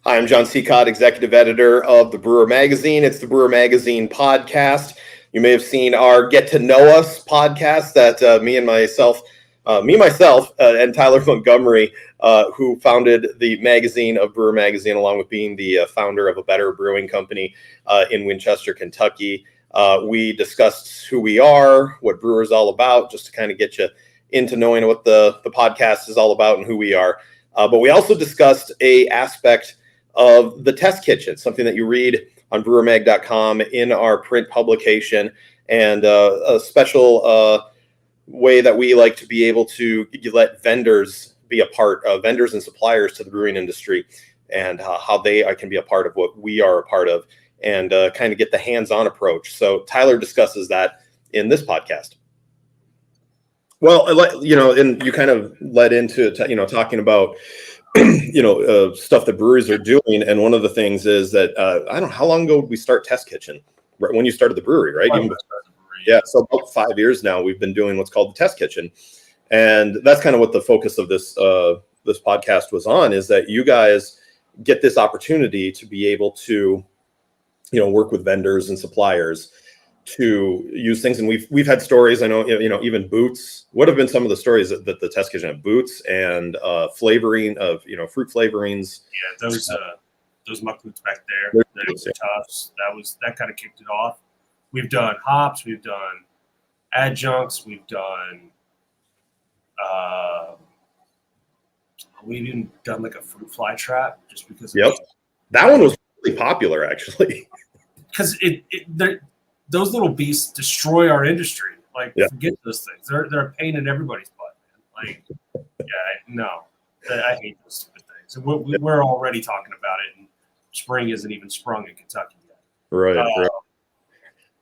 Hi, I'm John Seacott, executive editor of the Brewer Magazine. It's the Brewer Magazine podcast. You may have seen our Get to Know Us podcast that me, myself, and Tyler Montgomery, who founded the magazine of Brewer Magazine, along with being the founder of Abettor Brewing company in Winchester, Kentucky. We discussed who we are, what Brewer is all about, just to kind of get you into knowing what the podcast is all about and who we are. But we also discussed a aspect of the test kitchen, something that you read on brewermag.com in our print publication, and a special way that we like to be able to let vendors be a part of, vendors and suppliers to the brewing industry, and how they can be a part of what we are a part of, and kind of get the hands-on approach. So Tyler discusses that in this podcast. Well, and you kind of led into, talking about stuff that breweries are doing. And one of the things is that, I don't know, how long ago did we start Test Kitchen? Right when you started the brewery, right? Yeah. So about 5 years now, we've been doing what's called the Test Kitchen. And that's kind of what the focus of this podcast was on, is that you guys get this opportunity to be able to, work with vendors and suppliers to use things. And we've had stories. I know, even Boots. What have been some of the stories that the Test Kitchen had? Boots and flavoring of, fruit flavorings. Yeah, those muck boots back there, those tufts. That kind of kicked it off. We've done hops. We've done adjuncts. We've done. We've even done like a fruit fly trap, just because. Yep, that one was really popular, actually. Because those little beasts destroy our industry. Forget those things. They're a pain in everybody's butt, man. I hate those stupid things. And we're already talking about it, and spring isn't even sprung in Kentucky yet. Right.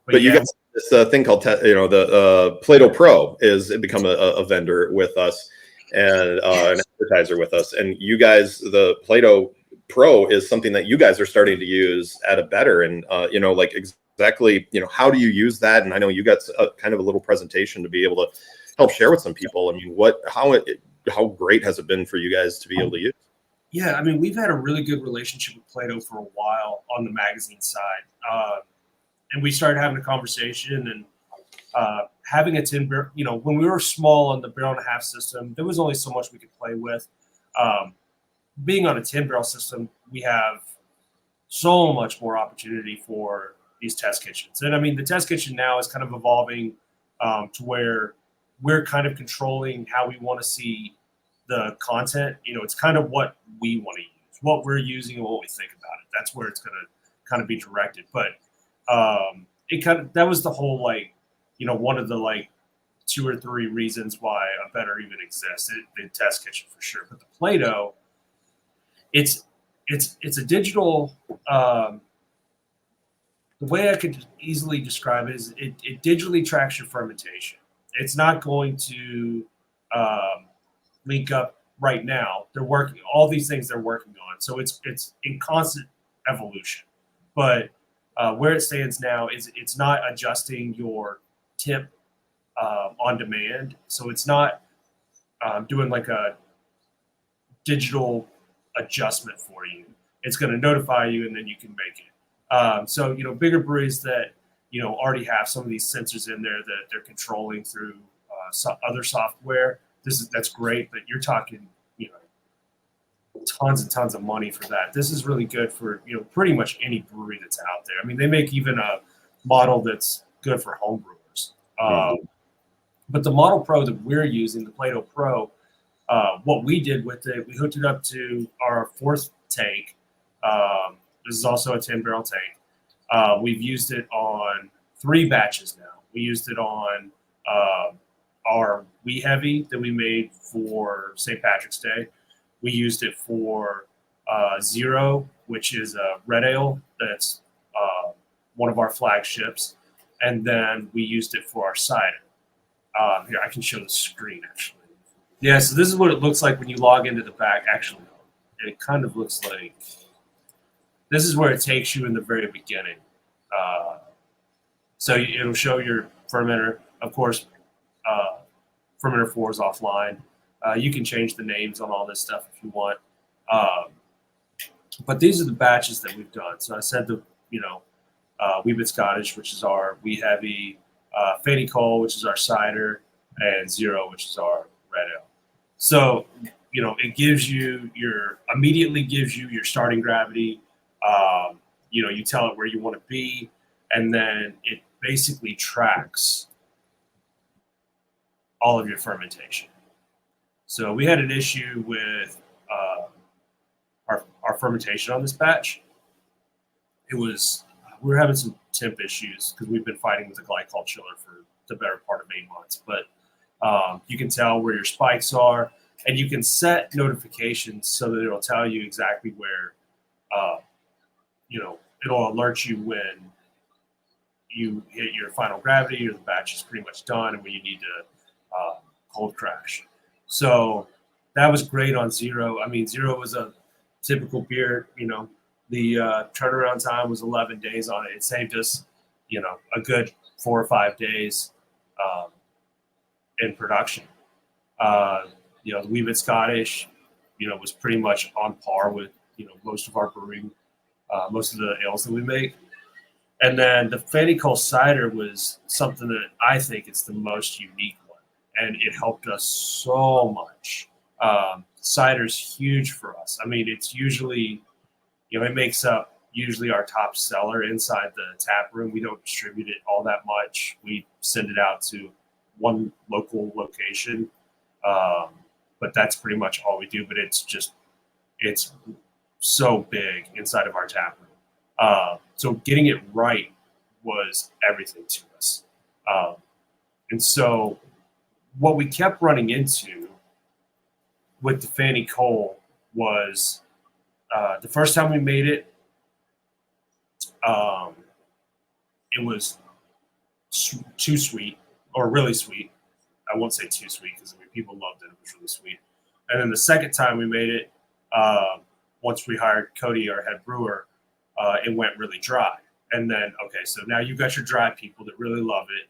But you got this thing called, the PLAATO Pro is become a vendor with us, and an advertiser with us. And you guys, the PLAATO Pro is something that you guys are starting to use at Abettor, and exactly, how do you use that? And I know you got kind of a little presentation to be able to help share with some people. I mean, how great has it been for you guys to be able to use? Yeah, I mean, we've had a really good relationship with PLAATO for a while on the magazine side. And we started having a conversation, and having a 10 barrel, when we were small on the barrel and a half system, there was only so much we could play with. Being on a 10 barrel system, we have so much more opportunity for these test kitchens. And I mean, the test kitchen now is kind of evolving to where we're kind of controlling how we want to see the content. It's kind of what we want to use, what we're using, and what we think about it. That's where it's going to kind of be directed. But that was the whole, one of the 2 or 3 reasons why Abettor even exists. The test kitchen for sure. But the PLAATO, it's a digital. The way I could easily describe it is it digitally tracks your fermentation. It's not going to link up right now. They're working all these things they're working on, so it's in constant evolution. But where it stands now is it's not adjusting your temp on demand, so it's not doing like a digital adjustment for you. It's going to notify you, and then you can make it. So bigger breweries that already have some of these sensors in there that they're controlling through other software. That's great, but you're talking tons and tons of money for that. This is really good for pretty much any brewery that's out there. I mean, they make even a model that's good for home brewers. But the Model Pro that we're using, the PLAATO Pro, what we did with it, we hooked it up to our 4th tank. This is also a 10 barrel tank. We've used it on 3 batches now. We used it on our Wee Heavy that we made for St. Patrick's Day. We used it for Zero, which is a red ale that's one of our flagships. And then we used it for our cider. Here, I can show the screen, actually. Yeah, so this is what it looks like when you log into the back. Actually, it kind of looks like this is where it takes you in the very beginning. So it'll show your fermenter. Of course, fermenter 4 is offline. You can change the names on all this stuff if you want. But these are the batches that we've done. So I said Wee Bit Scottish, which is our wee heavy, Fanny Cole, which is our cider, and Zero, which is our red ale. So, it immediately gives you your starting gravity. You tell it where you want to be, and then it basically tracks all of your fermentation. So we had an issue with our fermentation on this batch. We were having some temp issues because we've been fighting with the glycol chiller for the better part of 8 months. But you can tell where your spikes are, and you can set notifications so that it'll tell you exactly where, it'll alert you when you hit your final gravity or the batch is pretty much done and when you need to cold crash. So that was great on Zero. I mean, Zero was a typical beer, the turnaround time was 11 days on it. It saved us, a good 4 or 5 days in production. The Wee Bit Scottish, was pretty much on par with, most of our brewing, most of the ales that we make. And then the Fanny Cole cider was something that I think is the most unique one. And it helped us so much. Cider's huge for us. I mean, it's usually, it makes up usually our top seller inside the tap room. We don't distribute it all that much. We send it out to one local location. But that's pretty much all we do. But it's so big inside of our tap room. So getting it right was everything to us. And so what we kept running into with the Fanny Cole was the first time we made it, it was too sweet, or really sweet. I won't say too sweet because people loved it. It was really sweet. And then the second time we made it, once we hired Cody, our head brewer, it went really dry. And then, okay, so now you've got your dry people that really love it,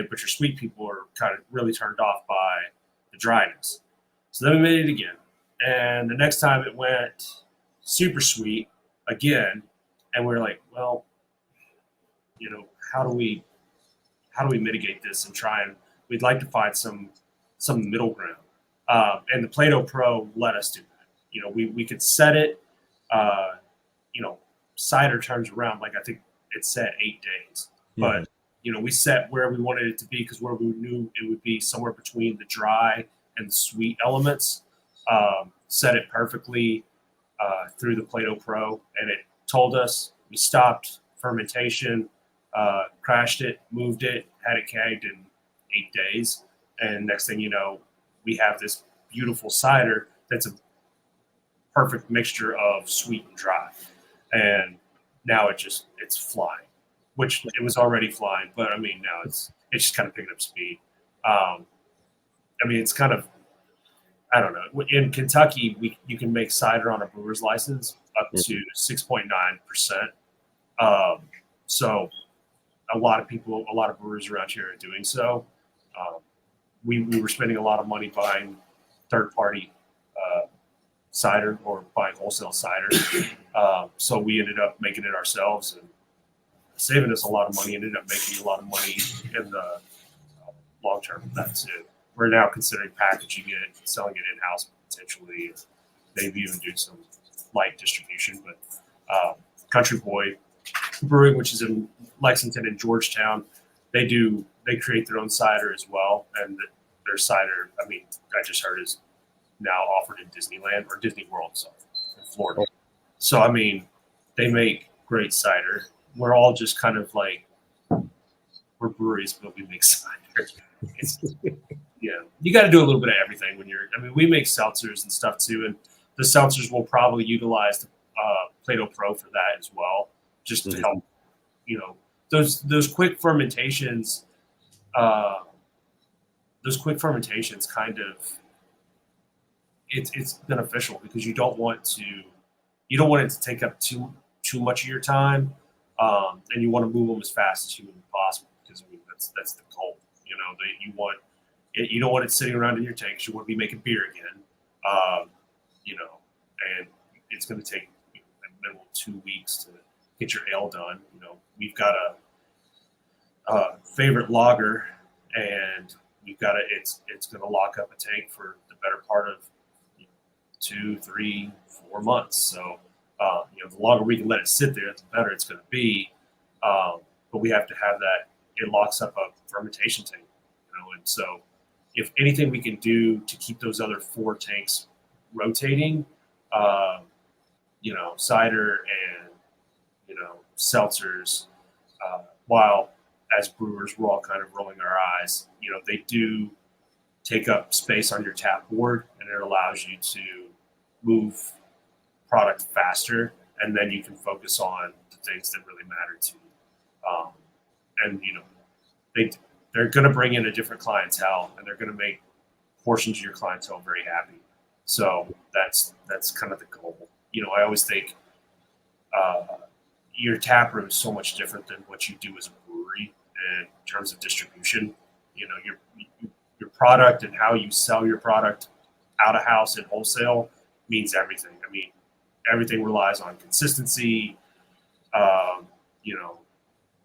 but your sweet people are kind of really turned off by the dryness. So then we made it again. And the next time it went super sweet again. And we're like, well, how do we mitigate this and we'd like to find some middle ground. And the PLAATO Pro let us do that. We could set it, cider turns around, like I think it said 8 days. Yeah. But, we set where we wanted it to be because where we knew it would be somewhere between the dry and the sweet elements. Set it perfectly through the PLAATO Pro, and it told us. We stopped fermentation, crashed it, moved it, had it kegged in 8 days. And next thing you know, we have this beautiful cider that's a perfect mixture of sweet and dry. And now it's flying, which it was already flying, but I mean, now it's just kind of picking up speed. It's kind of, I don't know. In Kentucky, you can make cider on a brewer's license up to 6.9%. So a lot of brewers around here are doing so. We were spending a lot of money buying third-party cider or buying wholesale cider. So we ended up making it ourselves and saving us a lot of money. Ended up making a lot of money in the long term with that too. We're now considering packaging it, selling it in-house potentially. Maybe even do some light distribution. But Country Boy Brewing, which is in Lexington and Georgetown, they create their own cider as well. And their cider, I just heard is now offered in Disneyland or Disney World, in Florida. So, they make great cider. We're all just kind of like, we're breweries, but we make cider. You got to do a little bit of everything when we make seltzers and stuff too. And the seltzers will probably utilize the PLAATO Pro for that as well, just to help, those quick fermentations, kind of, it's beneficial because you don't want it to take up too much of your time, and you want to move them as fast as humanly possible because that's the goal. You don't want it sitting around in your tanks. You want to be making beer again, and it's going to take 2 weeks to get your ale done. We've got a favorite lager, and we've got it's going to lock up a tank for the better part of 2, 3, 4 months. So the longer we can let it sit there, the better it's going to be. But we have to have that. It locks up a fermentation tank, and so if anything we can do to keep those other 4 tanks rotating, cider and seltzers, while as brewers we're all kind of rolling our eyes, they do take up space on your tap board, and it allows you to move product faster, and then you can focus on the things that really matter to you. And they're going to bring in a different clientele, and they're going to make portions of your clientele very happy. So that's kind of the goal. I always think your tap room is so much different than what you do as a brewery in terms of distribution. Your product and how you sell your product out of house and wholesale means everything. I mean, everything relies on consistency,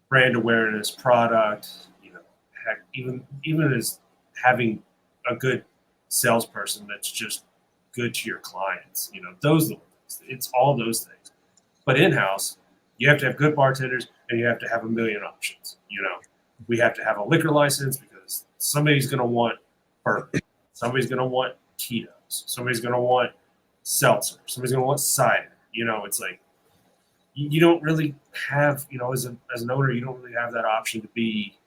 brand awareness, product, heck, even as having a good salesperson that's just good to your clients, it's all those things. But in-house, you have to have good bartenders, and you have to have a million options. We have to have a liquor license because somebody's going to want bourbon, somebody's going to want Tito's, somebody's going to want seltzer, somebody's going to want cider. It's like you don't really have, as an owner, you don't really have that option to be,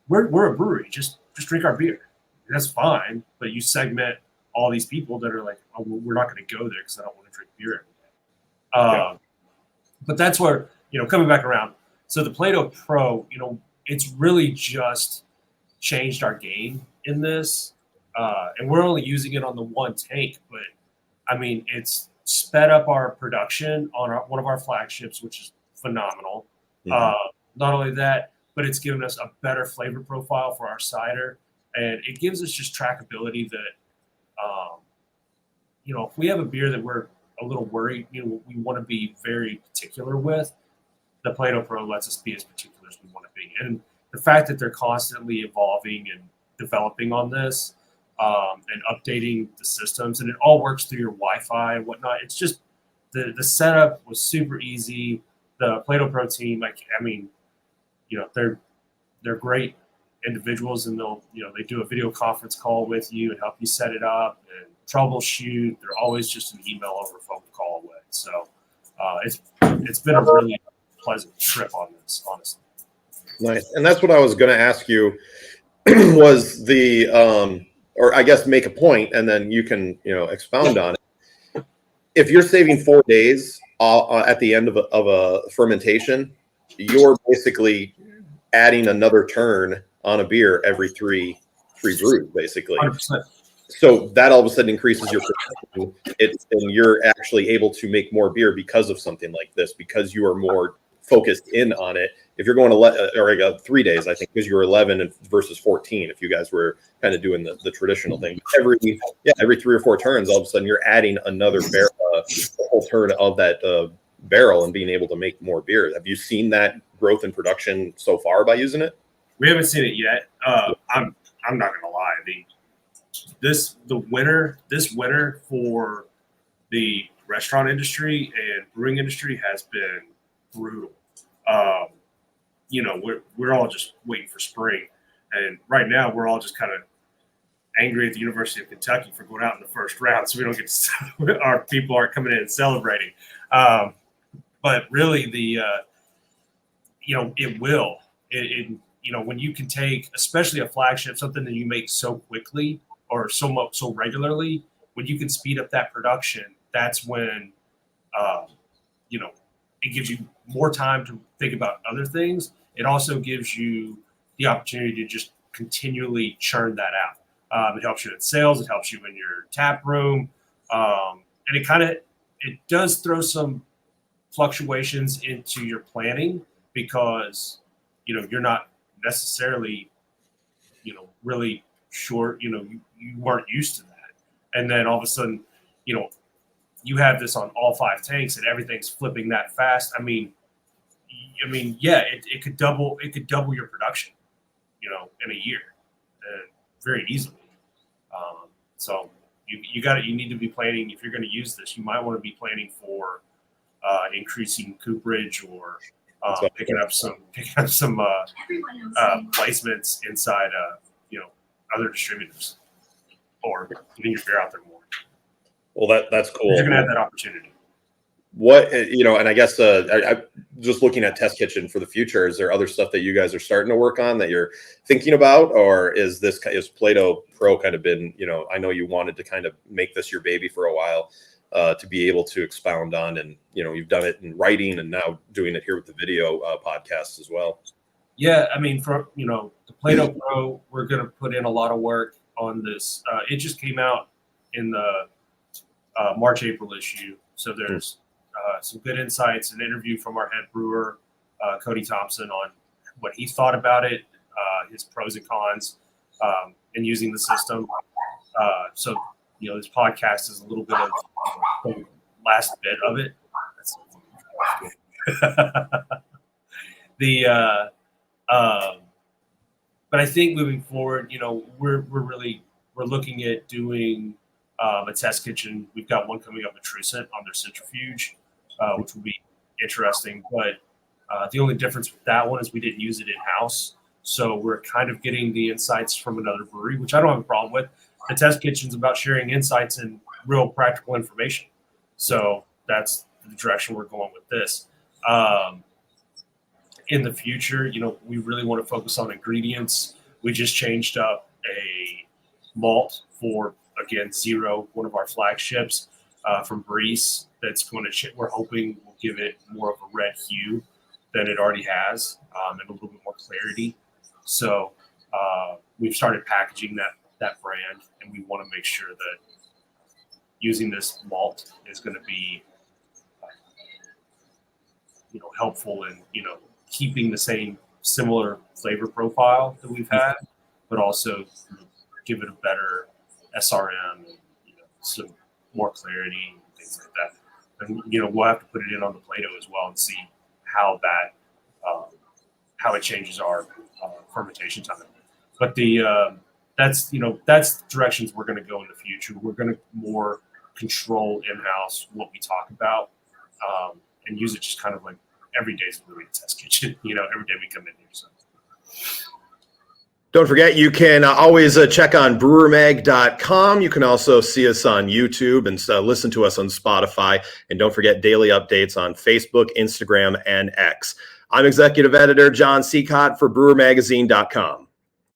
we're a brewery, just drink our beer. That's fine, but you segment all these people that are like, oh, well, we're not going to go there because I don't want to drink beer every day. But that's where, coming back around. So the PLAATO Pro, it's really just changed our game in this. And we're only using it on the 1 tank, but I mean, it's sped up our production on one of our flagships, which is phenomenal. Mm-hmm. Not only that, but it's given us a better flavor profile for our cider. And it gives us just trackability that, if we have a beer that we're a little worried, we want to be very particular with, the PLAATO Pro lets us be as particular as we want to be. And the fact that they're constantly evolving and developing on this, and updating the systems, and it all works through your Wi-Fi and whatnot. It's just the setup was super easy. The PLAATO Pro team, they're great individuals, and they do a video conference call with you and help you set it up and troubleshoot. They're always just an email over phone call away. So it's been a really pleasant trip on this, honestly. Nice. And that's what I was going to ask you was or I guess make a point, and then you can, expound on it. If you're saving 4 days at the end of a fermentation, you're basically adding another turn on a beer every three brews, basically. 100%. So that all of a sudden increases your production. And you're actually able to make more beer because of something like this, because you are more focused in on it. If you're going 3 days, I think, because you're 11 versus 14, if you guys were kind of doing the traditional thing. Every 3 or 4 turns, all of a sudden you're adding another barrel, whole turn of that barrel, and being able to make more beer. Have you seen that growth in production so far by using it? We haven't seen it yet. I'm not gonna lie. This winter for the restaurant industry and brewing industry has been brutal. We're all just waiting for spring, and right now we're all just kind of angry at the University of Kentucky for going out in the first round, so we don't get to, our people aren't coming in and celebrating. But really, it will. When you can take, especially a flagship, something that you make so quickly or so regularly, when you can speed up that production, that's when, it gives you more time to think about other things. It also gives you the opportunity to just continually churn that out. It helps you in sales. It helps you in your tap room. And it does throw some fluctuations into your planning, because, you're not necessarily, really sure, you weren't used to that. And then all of a sudden, you have this on all 5 tanks and everything's flipping that fast. I mean, yeah, it could double your production, in a year, very easily. So you need to be planning, if you're going to use this, you might want to be planning for increasing cooperage or picking up some placements inside other distributors, or getting your beer out there more. Well, that's cool. You're going to have that opportunity. What, and I guess I just looking at Test Kitchen for the future, is there other stuff that you guys are starting to work on that you're thinking about, or is PLAATO Pro kind of been, I know you wanted to kind of make this your baby for a while, to be able to expound on, and you've done it in writing and now doing it here with the video podcast as well. Yeah, I mean, for the PLAATO Pro, we're going to put in a lot of work on this. It just came out in the March-April issue, so there's some good insights, an interview from our head brewer, Cody Thompson, on what he thought about it, his pros and cons, and using the system. So this podcast is a little bit of the last bit of it. But I think moving forward, we're looking at doing a test kitchen. We've got one coming up at Trucent on their centrifuge, which will be interesting. But the only difference with that one is we didn't use it in-house. So we're kind of getting the insights from another brewery, which I don't have a problem with. The test kitchen's about sharing insights and real practical information. So that's the direction we're going with this. In the future, we really want to focus on ingredients. We just changed up a malt for, again, Zero, one of our flagships, from Breweries. That's going to, we're hoping will give it more of a red hue than it already has, and a little bit more clarity. So we've started packaging that brand, and we want to make sure that using this malt is going to be, helpful in, keeping the same similar flavor profile that we've had, but also give it a better SRM and some more clarity and things like that. And we'll have to put it in on the PLAATO as well and see how that how it changes our fermentation time. But that's directions we're going to go in the future. We're going to more control in-house what we talk about, and use it just kind of like every day's really a test kitchen. Every day we come in here. So. Don't forget, you can always check on brewermag.com. You can also see us on YouTube and listen to us on Spotify. And don't forget daily updates on Facebook, Instagram, and X. I'm Executive Editor John Seacott for brewermagazine.com.